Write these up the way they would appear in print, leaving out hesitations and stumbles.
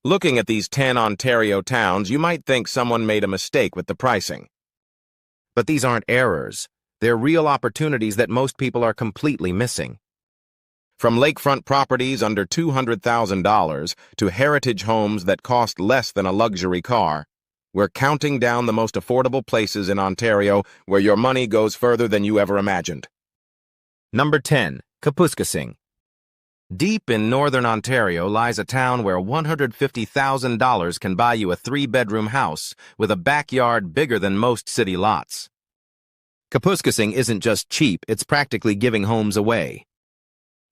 Looking at these 10 Ontario towns, you might think someone made a mistake with the pricing. But these aren't errors. They're real opportunities that most people are completely missing. From lakefront properties under $200,000 to heritage homes that cost less than a luxury car, we're counting down the most affordable places in Ontario where your money goes further than you ever imagined. Number 10. Kapuskasing. Deep in northern Ontario lies a town where $150,000 can buy you a 3-bedroom house with a backyard bigger than most city lots. Kapuskasing isn't just cheap, it's practically giving homes away.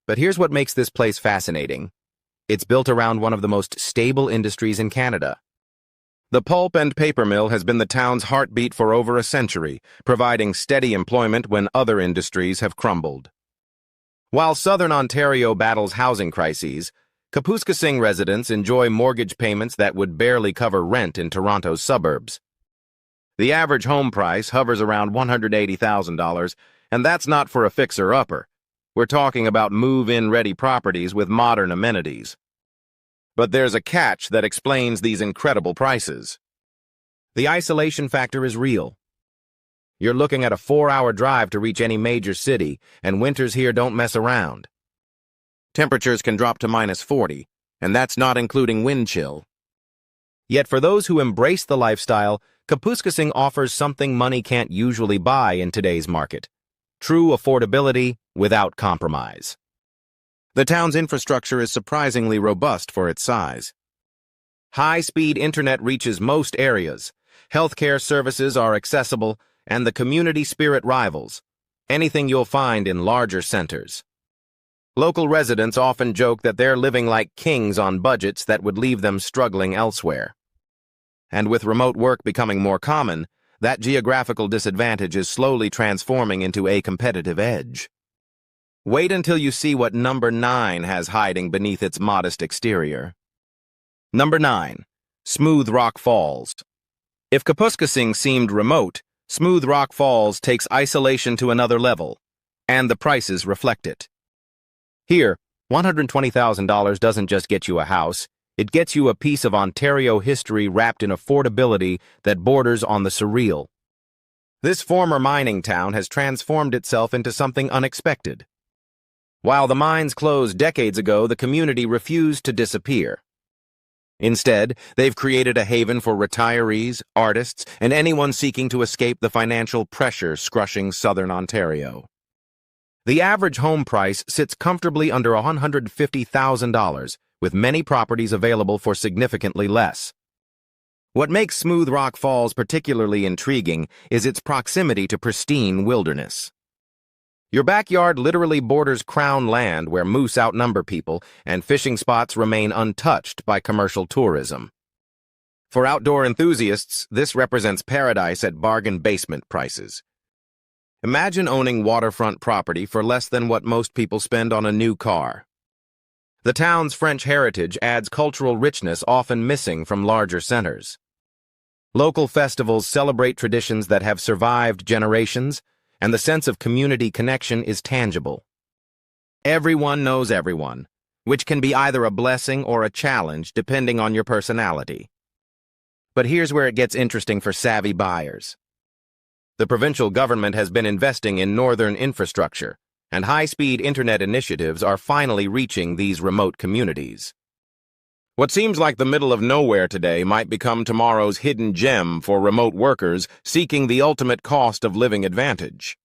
But here's what makes this place fascinating. It's built around one of the most stable industries in Canada. The pulp and paper mill has been the town's heartbeat for over a century, providing steady employment when other industries have crumbled. While southern Ontario battles housing crises, Kapuskasing residents enjoy mortgage payments that would barely cover rent in Toronto's suburbs. The average home price hovers around $180,000, and that's not for a fixer-upper. We're talking about move-in ready properties with modern amenities. But there's a catch that explains these incredible prices. The isolation factor is real. You're looking at a 4-hour drive to reach any major city, and winters here don't mess around. Temperatures can drop to -40, and that's not including wind chill. Yet for those who embrace the lifestyle, Kapuskasing offers something money can't usually buy in today's market: true affordability without compromise. The town's infrastructure is surprisingly robust for its size. High-speed internet reaches most areas, healthcare services are accessible, and the community spirit rivals anything you'll find in larger centers. Local residents often joke that they're living like kings on budgets that would leave them struggling elsewhere. And with remote work becoming more common, that geographical disadvantage is slowly transforming into a competitive edge. Wait until you see what number 9 has hiding beneath its modest exterior. Number 9. Smooth Rock Falls. If Kapuskasing seemed remote, Smooth Rock Falls takes isolation to another level, and the prices reflect it. Here, $120,000 doesn't just get you a house, it gets you a piece of Ontario history wrapped in affordability that borders on the surreal. This former mining town has transformed itself into something unexpected. While the mines closed decades ago, the community refused to disappear. Instead, they've created a haven for retirees, artists, and anyone seeking to escape the financial pressure crushing southern Ontario. The average home price sits comfortably under $150,000, with many properties available for significantly less. What makes Smooth Rock Falls particularly intriguing is its proximity to pristine wilderness. Your backyard literally borders crown land where moose outnumber people, and fishing spots remain untouched by commercial tourism. For outdoor enthusiasts, this represents paradise at bargain basement prices. Imagine owning waterfront property for less than what most people spend on a new car. The town's French heritage adds cultural richness often missing from larger centers. Local festivals celebrate traditions that have survived generations, and the sense of community connection is tangible. Everyone knows everyone, which can be either a blessing or a challenge depending on your personality. But here's where it gets interesting for savvy buyers. The provincial government has been investing in northern infrastructure, and high-speed internet initiatives are finally reaching these remote communities. What seems like the middle of nowhere today might become tomorrow's hidden gem for remote workers seeking the ultimate cost of living advantage.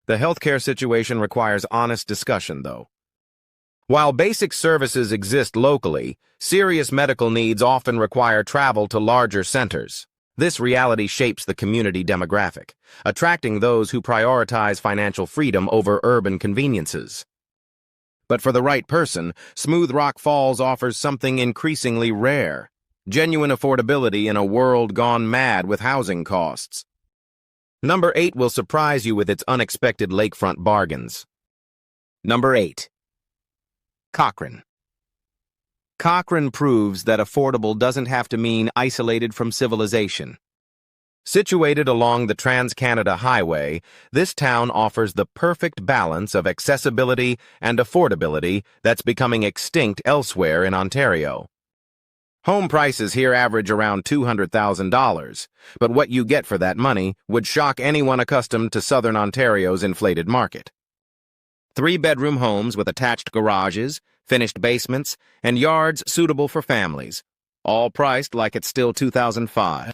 The healthcare situation requires honest discussion, though. While basic services exist locally, serious medical needs often require travel to larger centers. This reality shapes the community demographic, attracting those who prioritize financial freedom over urban conveniences. But for the right person, Smooth Rock Falls offers something increasingly rare: genuine affordability in a world gone mad with housing costs. Number 8 will surprise you with its unexpected lakefront bargains. Number 8. Cochrane. Cochrane proves that affordable doesn't have to mean isolated from civilization. Situated along the Trans-Canada Highway, this town offers the perfect balance of accessibility and affordability that's becoming extinct elsewhere in Ontario. Home prices here average around $200,000, but what you get for that money would shock anyone accustomed to Southern Ontario's inflated market. 3-bedroom homes with attached garages, finished basements, and yards suitable for families, all priced like it's still 2005.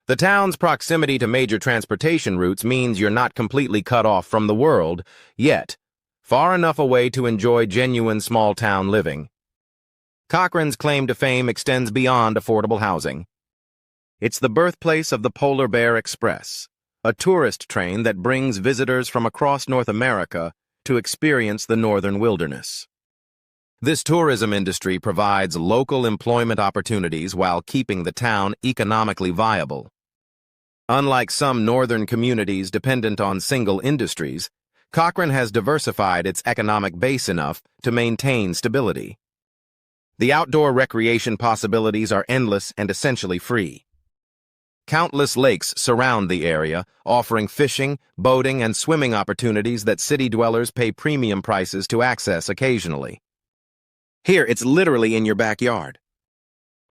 The town's proximity to major transportation routes means you're not completely cut off from the world, yet far enough away to enjoy genuine small-town living. Cochrane's claim to fame extends beyond affordable housing. It's the birthplace of the Polar Bear Express, a tourist train that brings visitors from across North America to experience the northern wilderness. This tourism industry provides local employment opportunities while keeping the town economically viable. Unlike some northern communities dependent on single industries, Cochrane has diversified its economic base enough to maintain stability. The outdoor recreation possibilities are endless and essentially free. Countless lakes surround the area, offering fishing, boating, and swimming opportunities that city dwellers pay premium prices to access occasionally. Here, it's literally in your backyard.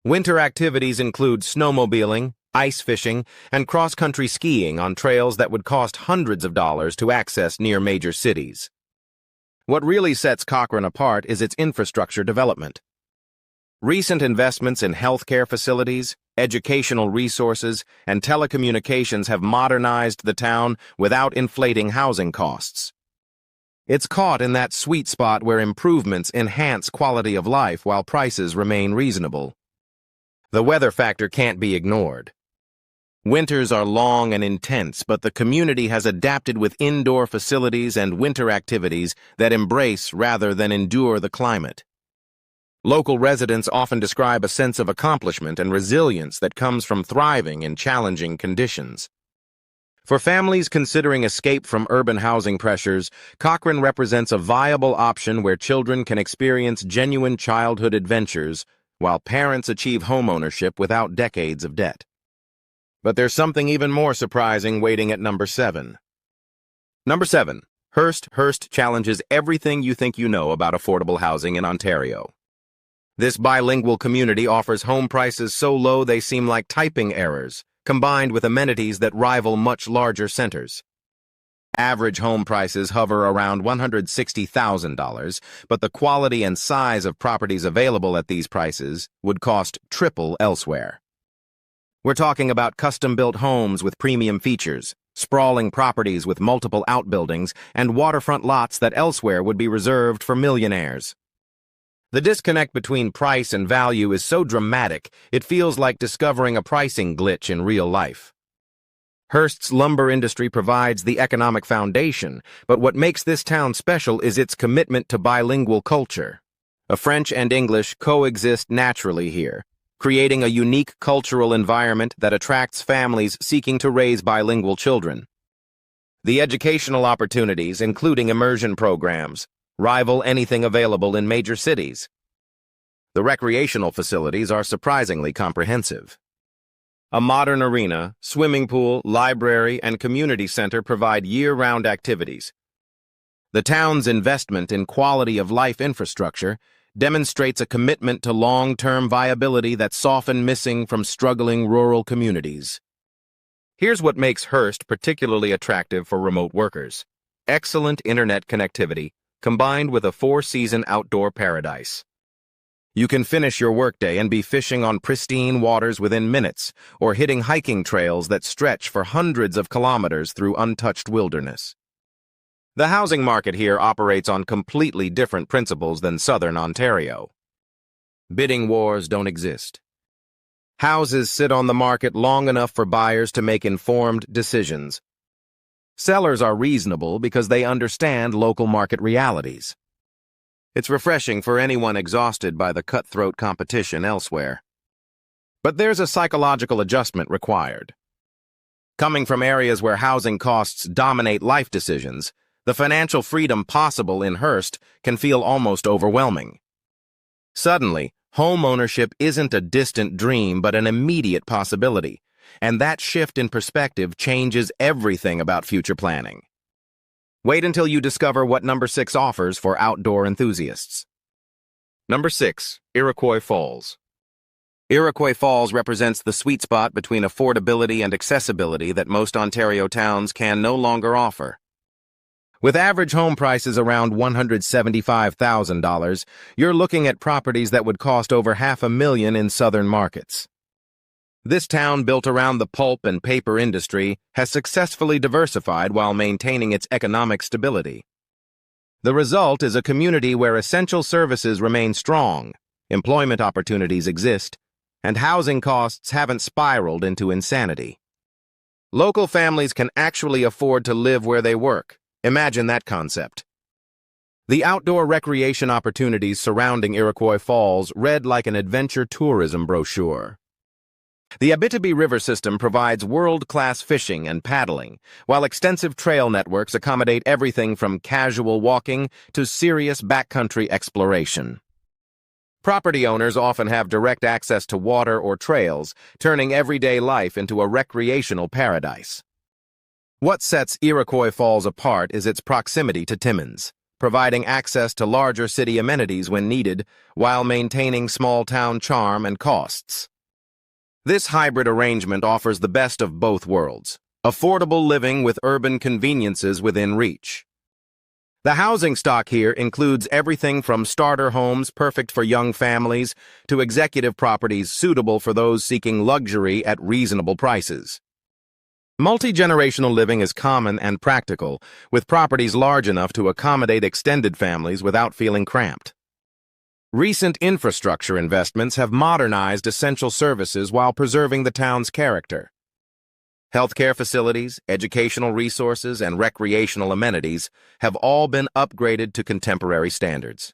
Winter activities include snowmobiling, ice fishing, and cross-country skiing on trails that would cost hundreds of dollars to access near major cities. What really sets Cochrane apart is its infrastructure development. Recent investments in healthcare facilities, educational resources, and telecommunications have modernized the town without inflating housing costs. It's caught in that sweet spot where improvements enhance quality of life while prices remain reasonable. The weather factor can't be ignored. Winters are long and intense, but the community has adapted with indoor facilities and winter activities that embrace rather than endure the climate. Local residents often describe a sense of accomplishment and resilience that comes from thriving in challenging conditions. For families considering escape from urban housing pressures, Cochrane represents a viable option where children can experience genuine childhood adventures while parents achieve homeownership without decades of debt. But there's something even more surprising waiting at number 7. Number 7. Hearst. Hearst challenges everything you think you know about affordable housing in Ontario. This bilingual community offers home prices so low they seem like typing errors, combined with amenities that rival much larger centers. Average home prices hover around $160,000, but the quality and size of properties available at these prices would cost triple elsewhere. We're talking about custom-built homes with premium features, sprawling properties with multiple outbuildings, and waterfront lots that elsewhere would be reserved for millionaires. The disconnect between price and value is so dramatic, it feels like discovering a pricing glitch in real life. Hearst's lumber industry provides the economic foundation, but what makes this town special is its commitment to bilingual culture. French and English coexist naturally here, creating a unique cultural environment that attracts families seeking to raise bilingual children. The educational opportunities, including immersion programs, rival anything available in major cities. The recreational facilities are surprisingly comprehensive. A modern arena, swimming pool, library, and community center provide year-round activities. The town's investment in quality-of-life infrastructure demonstrates a commitment to long-term viability that's often missing from struggling rural communities. Here's what makes Hearst particularly attractive for remote workers: excellent internet connectivity, combined with a 4-season outdoor paradise. You can finish your workday and be fishing on pristine waters within minutes, or hitting hiking trails that stretch for hundreds of kilometers through untouched wilderness. The housing market here operates on completely different principles than Southern Ontario. Bidding wars don't exist. Houses sit on the market long enough for buyers to make informed decisions. Sellers are reasonable because they understand local market realities. It's refreshing for anyone exhausted by the cutthroat competition elsewhere. But there's a psychological adjustment required. Coming from areas where housing costs dominate life decisions, the financial freedom possible in Hearst can feel almost overwhelming. Suddenly, home ownership isn't a distant dream but an immediate possibility, and that shift in perspective changes everything about future planning. Wait until you discover what number 6 offers for outdoor enthusiasts. Number 6. Iroquois Falls. Iroquois Falls represents the sweet spot between affordability and accessibility that most Ontario towns can no longer offer. With average home prices around $175,000, you're looking at properties that would cost over $500,000 in southern markets. This town, built around the pulp and paper industry, has successfully diversified while maintaining its economic stability. The result is a community where essential services remain strong, employment opportunities exist, and housing costs haven't spiraled into insanity. Local families can actually afford to live where they work. Imagine that concept. The outdoor recreation opportunities surrounding Iroquois Falls read like an adventure tourism brochure. The Abitibi River system provides world-class fishing and paddling, while extensive trail networks accommodate everything from casual walking to serious backcountry exploration. Property owners often have direct access to water or trails, turning everyday life into a recreational paradise. What sets Iroquois Falls apart is its proximity to Timmins, providing access to larger city amenities when needed, while maintaining small-town charm and costs. This hybrid arrangement offers the best of both worlds, affordable living with urban conveniences within reach. The housing stock here includes everything from starter homes perfect for young families to executive properties suitable for those seeking luxury at reasonable prices. Multi-generational living is common and practical, with properties large enough to accommodate extended families without feeling cramped. Recent infrastructure investments have modernized essential services while preserving the town's character. Healthcare facilities, educational resources, and recreational amenities have all been upgraded to contemporary standards.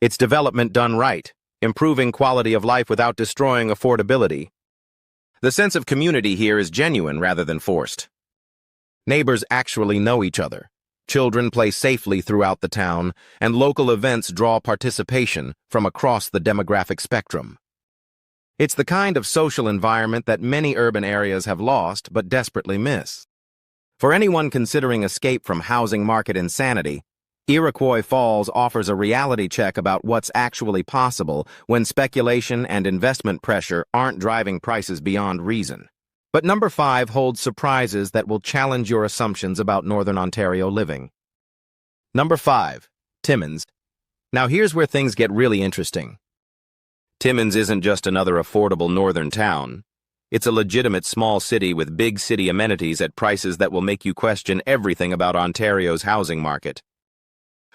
It's development done right, improving quality of life without destroying affordability. The sense of community here is genuine rather than forced. Neighbors actually know each other. Children play safely throughout the town, and local events draw participation from across the demographic spectrum. It's the kind of social environment that many urban areas have lost but desperately miss. For anyone considering escape from housing market insanity, Iroquois Falls offers a reality check about what's actually possible when speculation and investment pressure aren't driving prices beyond reason. But number 5 holds surprises that will challenge your assumptions about Northern Ontario living. Number 5, Timmins. Now here's where things get really interesting. Timmins isn't just another affordable northern town. It's a legitimate small city with big city amenities at prices that will make you question everything about Ontario's housing market.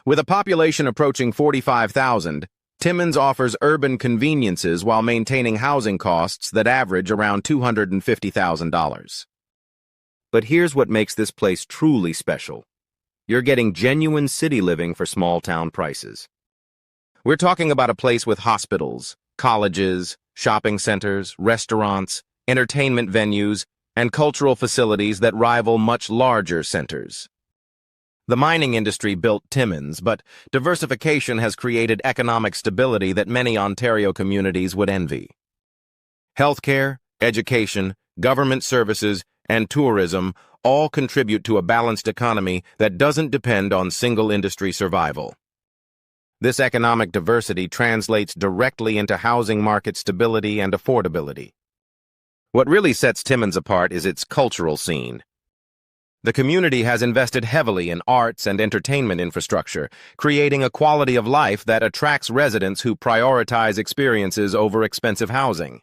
With a population approaching 45,000, Timmins offers urban conveniences while maintaining housing costs that average around $250,000. But here's what makes this place truly special. You're getting genuine city living for small-town prices. We're talking about a place with hospitals, colleges, shopping centers, restaurants, entertainment venues, and cultural facilities that rival much larger centers. The mining industry built Timmins, but diversification has created economic stability that many Ontario communities would envy. Healthcare, education, government services, and tourism all contribute to a balanced economy that doesn't depend on single industry survival. This economic diversity translates directly into housing market stability and affordability. What really sets Timmins apart is its cultural scene. The community has invested heavily in arts and entertainment infrastructure, creating a quality of life that attracts residents who prioritize experiences over expensive housing.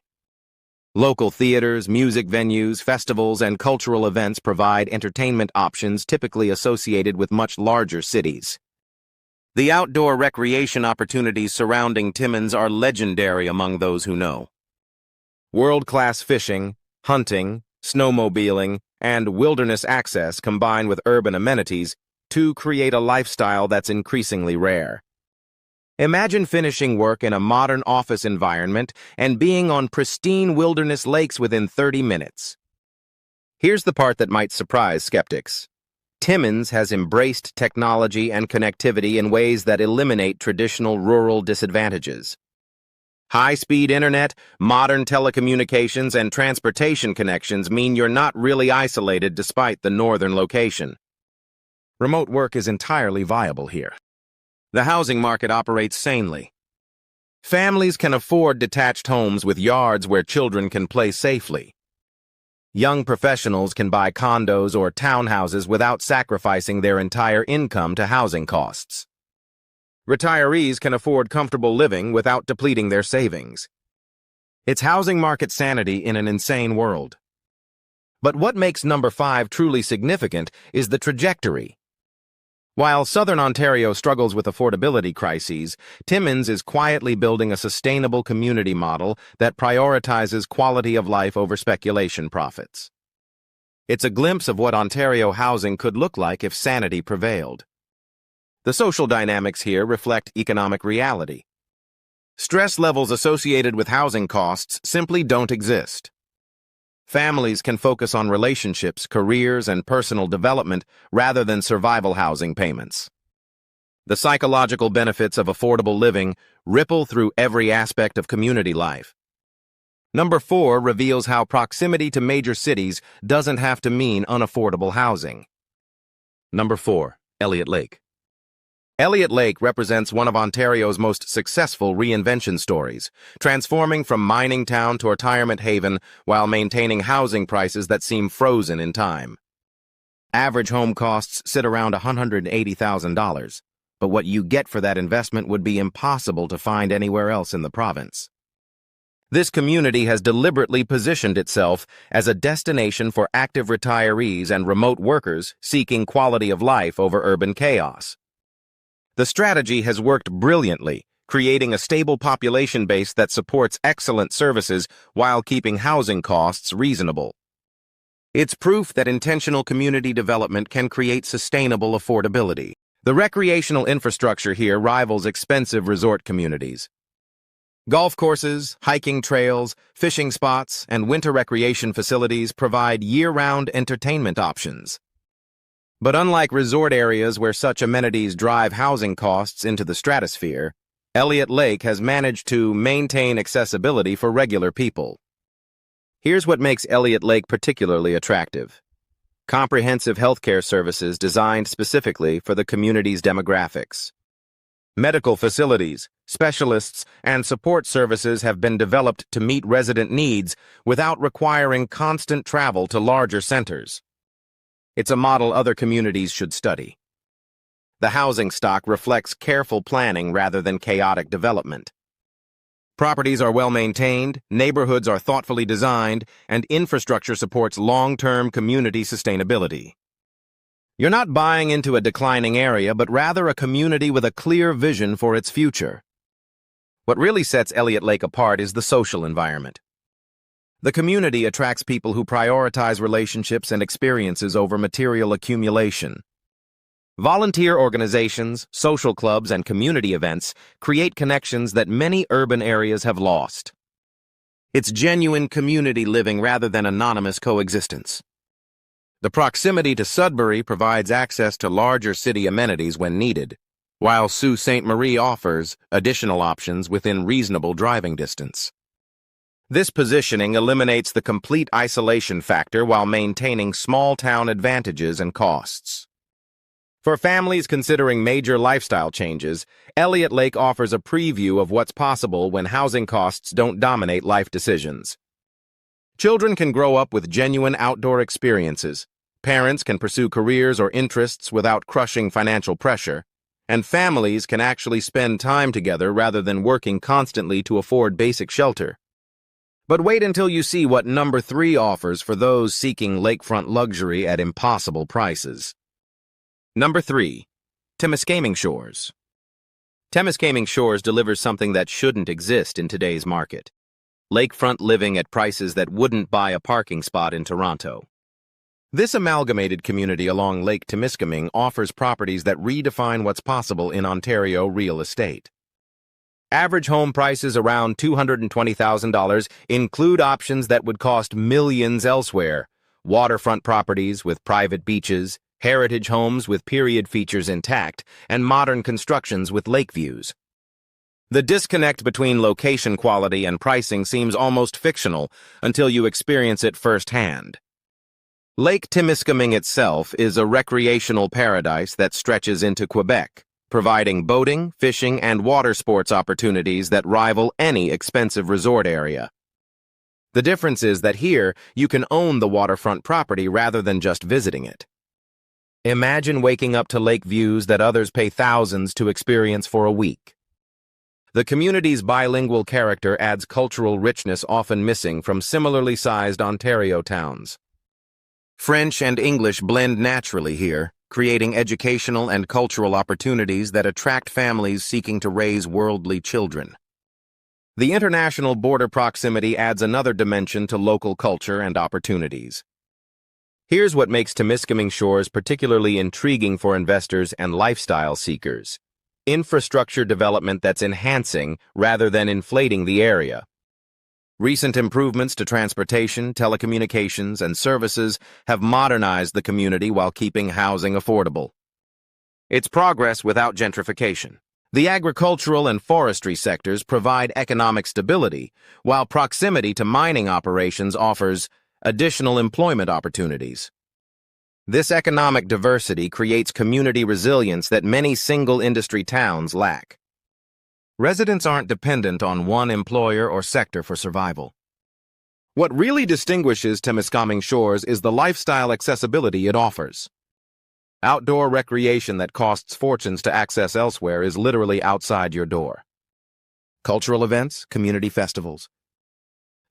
Local theaters, music venues, festivals, and cultural events provide entertainment options typically associated with much larger cities. The outdoor recreation opportunities surrounding Timmins are legendary among those who know. World-class fishing, hunting, snowmobiling, and wilderness access combine with urban amenities to create a lifestyle that's increasingly rare. Imagine finishing work in a modern office environment and being on pristine wilderness lakes within 30 minutes. Here's the part that might surprise skeptics. Timmins has embraced technology and connectivity in ways that eliminate traditional rural disadvantages. High-speed internet, modern telecommunications, and transportation connections mean you're not really isolated despite the northern location. Remote work is entirely viable here. The housing market operates sanely. Families can afford detached homes with yards where children can play safely. Young professionals can buy condos or townhouses without sacrificing their entire income to housing costs. Retirees can afford comfortable living without depleting their savings. It's housing market sanity in an insane world. But what makes number 5 truly significant is the trajectory. While Southern Ontario struggles with affordability crises, Timmins is quietly building a sustainable community model that prioritizes quality of life over speculation profits. It's a glimpse of what Ontario housing could look like if sanity prevailed. The social dynamics here reflect economic reality. Stress levels associated with housing costs simply don't exist. Families can focus on relationships, careers, and personal development rather than survival housing payments. The psychological benefits of affordable living ripple through every aspect of community life. Number 4 reveals how proximity to major cities doesn't have to mean unaffordable housing. Number 4, Elliot Lake. Elliot Lake represents one of Ontario's most successful reinvention stories, transforming from mining town to retirement haven while maintaining housing prices that seem frozen in time. Average home costs sit around $180,000, but what you get for that investment would be impossible to find anywhere else in the province. This community has deliberately positioned itself as a destination for active retirees and remote workers seeking quality of life over urban chaos. The strategy has worked brilliantly, creating a stable population base that supports excellent services while keeping housing costs reasonable. It's proof that intentional community development can create sustainable affordability. The recreational infrastructure here rivals expensive resort communities. Golf courses, hiking trails, fishing spots, and winter recreation facilities provide year-round entertainment options. But unlike resort areas where such amenities drive housing costs into the stratosphere, Elliot Lake has managed to maintain accessibility for regular people. Here's what makes Elliot Lake particularly attractive. Comprehensive healthcare services designed specifically for the community's demographics. Medical facilities, specialists, and support services have been developed to meet resident needs without requiring constant travel to larger centers. It's a model other communities should study. The housing stock reflects careful planning rather than chaotic development. Properties are well maintained, neighborhoods are thoughtfully designed, and infrastructure supports long-term community sustainability. You're not buying into a declining area, but rather a community with a clear vision for its future. What really sets Elliot Lake apart is the social environment. The community attracts people who prioritize relationships and experiences over material accumulation. Volunteer organizations, social clubs, and community events create connections that many urban areas have lost. It's genuine community living rather than anonymous coexistence. The proximity to Sudbury provides access to larger city amenities when needed, while Sault Ste. Marie offers additional options within reasonable driving distance. This positioning eliminates the complete isolation factor while maintaining small-town advantages and costs. For families considering major lifestyle changes, Elliot Lake offers a preview of what's possible when housing costs don't dominate life decisions. Children can grow up with genuine outdoor experiences, parents can pursue careers or interests without crushing financial pressure, and families can actually spend time together rather than working constantly to afford basic shelter. But wait until you see what number 3 offers for those seeking lakefront luxury at impossible prices. Number 3, Temiskaming Shores. Temiskaming Shores delivers something that shouldn't exist in today's market. Lakefront living at prices that wouldn't buy a parking spot in Toronto. This amalgamated community along Lake Temiskaming offers properties that redefine what's possible in Ontario real estate. Average home prices around $220,000 include options that would cost millions elsewhere: waterfront properties with private beaches, heritage homes with period features intact, and modern constructions with lake views. The disconnect between location quality and pricing seems almost fictional until you experience it firsthand. Lake Temiskaming itself is a recreational paradise that stretches into Quebec, providing boating, fishing, and water sports opportunities that rival any expensive resort area. The difference is that here, you can own the waterfront property rather than just visiting it. Imagine waking up to lake views that others pay thousands to experience for a week. The community's bilingual character adds cultural richness often missing from similarly sized Ontario towns. French and English blend naturally here, creating educational and cultural opportunities that attract families seeking to raise worldly children. The international border proximity adds another dimension to local culture and opportunities. Here's what makes Temiskaming Shores particularly intriguing for investors and lifestyle seekers: infrastructure development that's enhancing rather than inflating the area. Recent improvements to transportation, telecommunications, and services have modernized the community while keeping housing affordable. It's progress without gentrification. The agricultural and forestry sectors provide economic stability, while proximity to mining operations offers additional employment opportunities. This economic diversity creates community resilience that many single-industry towns lack. Residents aren't dependent on one employer or sector for survival. What really distinguishes Temiskaming Shores is the lifestyle accessibility it offers. Outdoor recreation that costs fortunes to access elsewhere is literally outside your door. Cultural events, community festivals.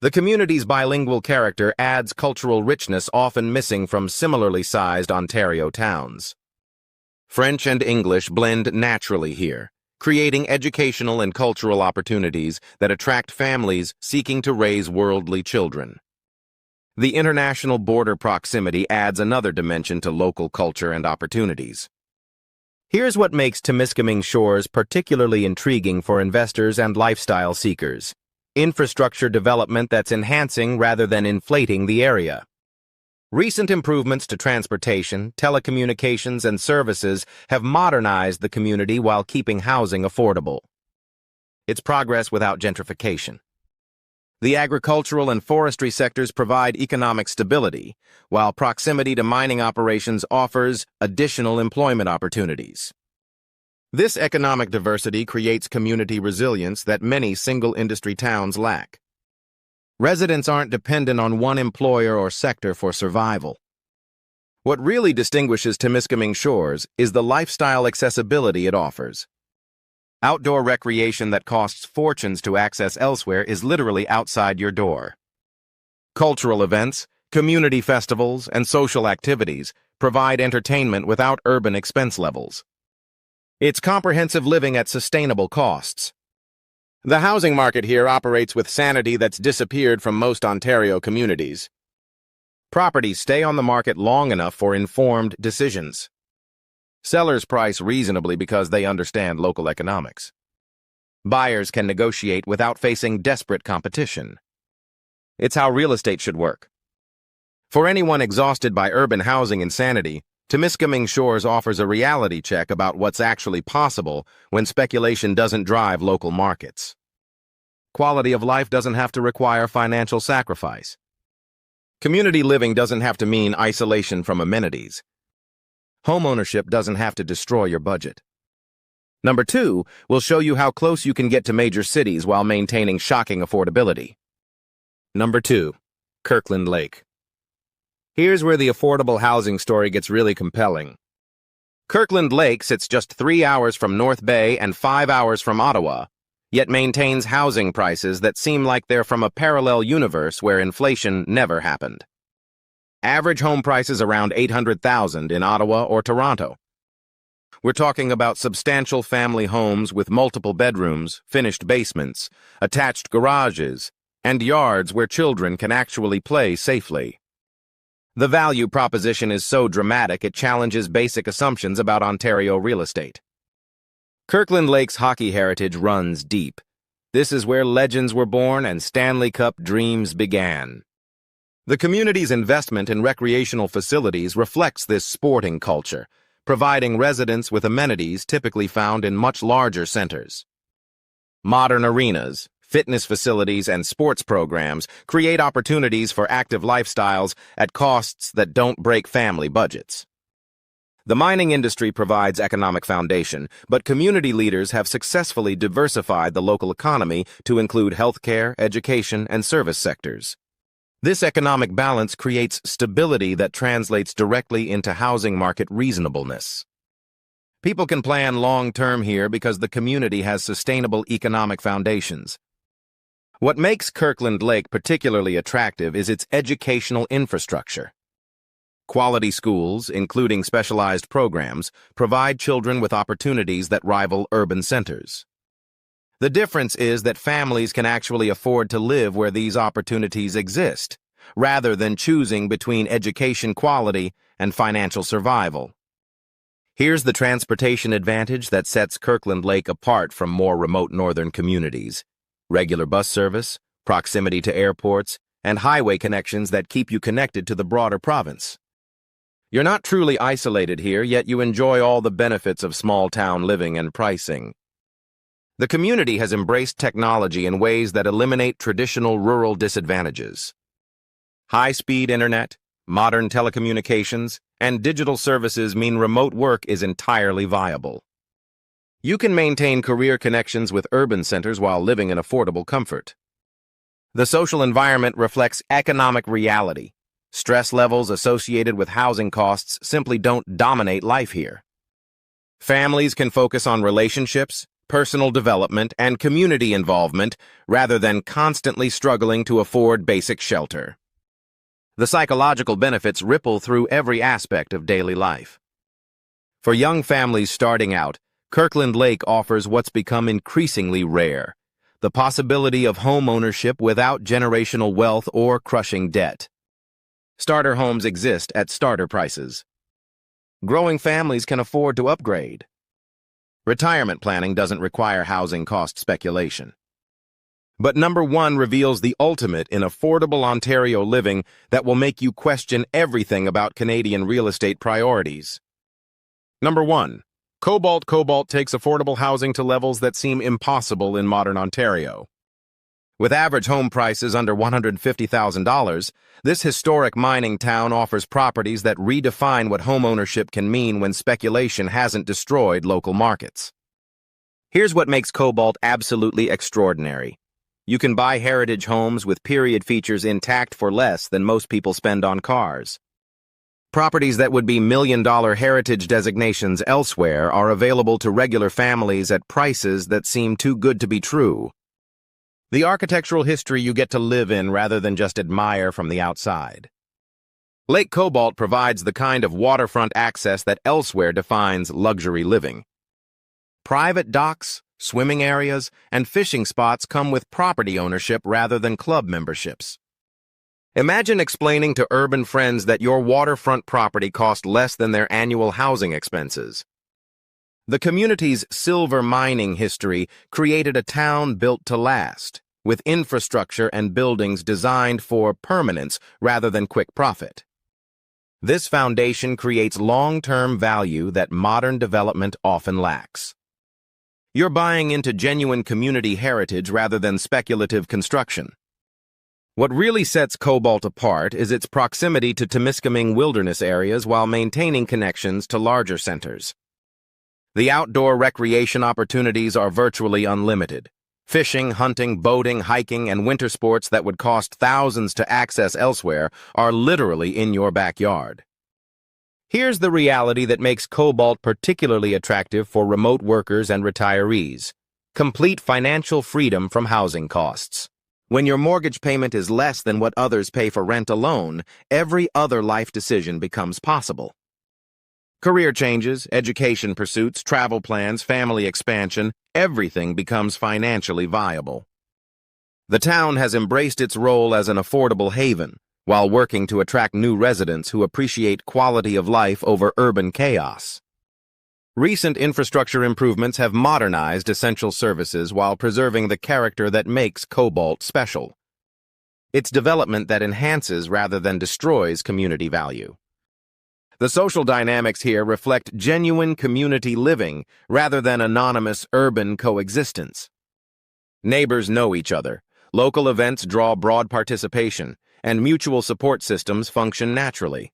The community's bilingual character adds cultural richness often missing from similarly sized Ontario towns. French and English blend naturally here, creating educational and cultural opportunities that attract families seeking to raise worldly children. The international border proximity adds another dimension to local culture and opportunities. Here's what makes Temiskaming Shores particularly intriguing for investors and lifestyle seekers: infrastructure development that's enhancing rather than inflating the area. Recent improvements to transportation, telecommunications, and services have modernized the community while keeping housing affordable. It's progress without gentrification. The agricultural and forestry sectors provide economic stability, while proximity to mining operations offers additional employment opportunities. This economic diversity creates community resilience that many single-industry towns lack. Residents aren't dependent on one employer or sector for survival. What really distinguishes Temiskaming Shores is the lifestyle accessibility it offers. Outdoor recreation that costs fortunes to access elsewhere is literally outside your door. Cultural events, community festivals, and social activities provide entertainment without urban expense levels. It's comprehensive living at sustainable costs. The housing market here operates with sanity that's disappeared from most Ontario communities. Properties stay on the market long enough for informed decisions. Sellers price reasonably because they understand local economics. Buyers can negotiate without facing desperate competition. It's how real estate should work. For anyone exhausted by urban housing insanity, Temiskaming Shores offers a reality check about what's actually possible when speculation doesn't drive local markets. Quality of life doesn't have to require financial sacrifice. Community living doesn't have to mean isolation from amenities. Homeownership doesn't have to destroy your budget. Number 2, we'll show you how close you can get to major cities while maintaining shocking affordability. Number 2, Kirkland Lake. Here's where the affordable housing story gets really compelling. Kirkland Lake sits just 3 hours from North Bay and 5 hours from Ottawa, yet maintains housing prices that seem like they're from a parallel universe where inflation never happened. Average home prices around $800,000 in Ottawa or Toronto. We're talking about substantial family homes with multiple bedrooms, finished basements, attached garages, and yards where children can actually play safely. The value proposition is so dramatic it challenges basic assumptions about Ontario real estate. Kirkland Lake's hockey heritage runs deep. This is where legends were born and Stanley Cup dreams began. The community's investment in recreational facilities reflects this sporting culture, providing residents with amenities typically found in much larger centers. Modern arenas, fitness facilities, and sports programs create opportunities for active lifestyles at costs that don't break family budgets. The mining industry provides economic foundation, but community leaders have successfully diversified the local economy to include healthcare, education, and service sectors. This economic balance creates stability that translates directly into housing market reasonableness. People can plan long-term here because the community has sustainable economic foundations. What makes Kirkland Lake particularly attractive is its educational infrastructure. Quality schools, including specialized programs, provide children with opportunities that rival urban centers. The difference is that families can actually afford to live where these opportunities exist, rather than choosing between education quality and financial survival. Here's the transportation advantage that sets Kirkland Lake apart from more remote northern communities: regular bus service, proximity to airports, and highway connections that keep you connected to the broader province. You're not truly isolated here, yet you enjoy all the benefits of small-town living and pricing. The community has embraced technology in ways that eliminate traditional rural disadvantages. High-speed internet, modern telecommunications, and digital services mean remote work is entirely viable. You can maintain career connections with urban centers while living in affordable comfort. The social environment reflects economic reality. Stress levels associated with housing costs simply don't dominate life here. Families can focus on relationships, personal development, and community involvement rather than constantly struggling to afford basic shelter. The psychological benefits ripple through every aspect of daily life. For young families starting out, Kirkland Lake offers what's become increasingly rare: the possibility of home ownership without generational wealth or crushing debt. Starter homes exist at starter prices. Growing families can afford to upgrade. Retirement planning doesn't require housing cost speculation. But number 1 reveals the ultimate in affordable Ontario living that will make you question everything about Canadian real estate priorities. Number 1. Cobalt takes affordable housing to levels that seem impossible in modern Ontario. With average home prices under $150,000, this historic mining town offers properties that redefine what homeownership can mean when speculation hasn't destroyed local markets. Here's what makes Cobalt absolutely extraordinary. You can buy heritage homes with period features intact for less than most people spend on cars. Properties that would be million-dollar heritage designations elsewhere are available to regular families at prices that seem too good to be true. The architectural history you get to live in rather than just admire from the outside. Lake Cobalt provides the kind of waterfront access that elsewhere defines luxury living. Private docks, swimming areas, and fishing spots come with property ownership rather than club memberships. Imagine explaining to urban friends that your waterfront property cost less than their annual housing expenses. The community's silver mining history created a town built to last, with infrastructure and buildings designed for permanence rather than quick profit. This foundation creates long-term value that modern development often lacks. You're buying into genuine community heritage rather than speculative construction. What really sets Cobalt apart is its proximity to Temiskaming wilderness areas while maintaining connections to larger centers. The outdoor recreation opportunities are virtually unlimited. Fishing, hunting, boating, hiking, and winter sports that would cost thousands to access elsewhere are literally in your backyard. Here's the reality that makes Cobalt particularly attractive for remote workers and retirees: complete financial freedom from housing costs. When your mortgage payment is less than what others pay for rent alone, every other life decision becomes possible. Career changes, education pursuits, travel plans, family expansion, everything becomes financially viable. The town has embraced its role as an affordable haven, while working to attract new residents who appreciate quality of life over urban chaos. Recent infrastructure improvements have modernized essential services while preserving the character that makes Cobalt special. It's development that enhances rather than destroys community value. The social dynamics here reflect genuine community living rather than anonymous urban coexistence. Neighbors know each other, local events draw broad participation, and mutual support systems function naturally.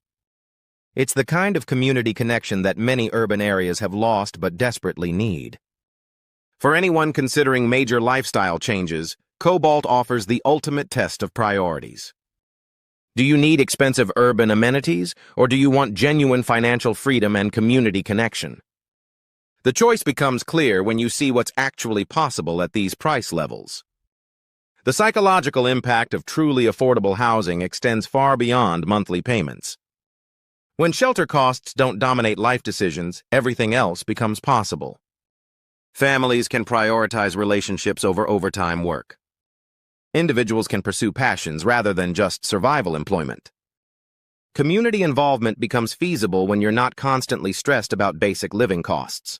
It's the kind of community connection that many urban areas have lost but desperately need. For anyone considering major lifestyle changes, Cobalt offers the ultimate test of priorities. Do you need expensive urban amenities, or do you want genuine financial freedom and community connection? The choice becomes clear when you see what's actually possible at these price levels. The psychological impact of truly affordable housing extends far beyond monthly payments. When shelter costs don't dominate life decisions, everything else becomes possible. Families can prioritize relationships over overtime work. Individuals can pursue passions rather than just survival employment. Community involvement becomes feasible when you're not constantly stressed about basic living costs.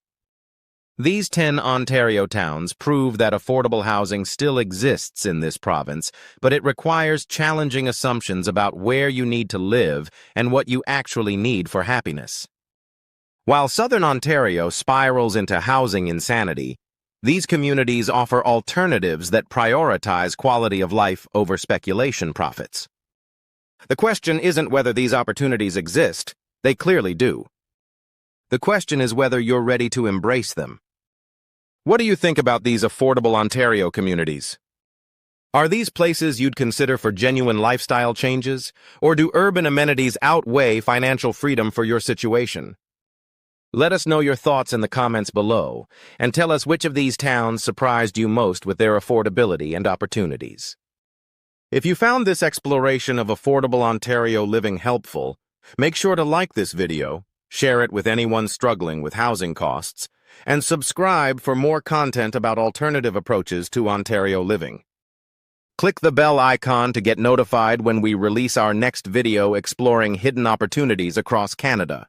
These 10 Ontario towns prove that affordable housing still exists in this province, but it requires challenging assumptions about where you need to live and what you actually need for happiness. While Southern Ontario spirals into housing insanity, these communities offer alternatives that prioritize quality of life over speculation profits. The question isn't whether these opportunities exist. They clearly do. The question is whether you're ready to embrace them. What do you think about these affordable Ontario communities? Are these places you'd consider for genuine lifestyle changes, or do urban amenities outweigh financial freedom for your situation? Let us know your thoughts in the comments below, and tell us which of these towns surprised you most with their affordability and opportunities. If you found this exploration of affordable Ontario living helpful, make sure to like this video, share it with anyone struggling with housing costs, and subscribe for more content about alternative approaches to Ontario living. Click the bell icon to get notified when we release our next video exploring hidden opportunities across Canada.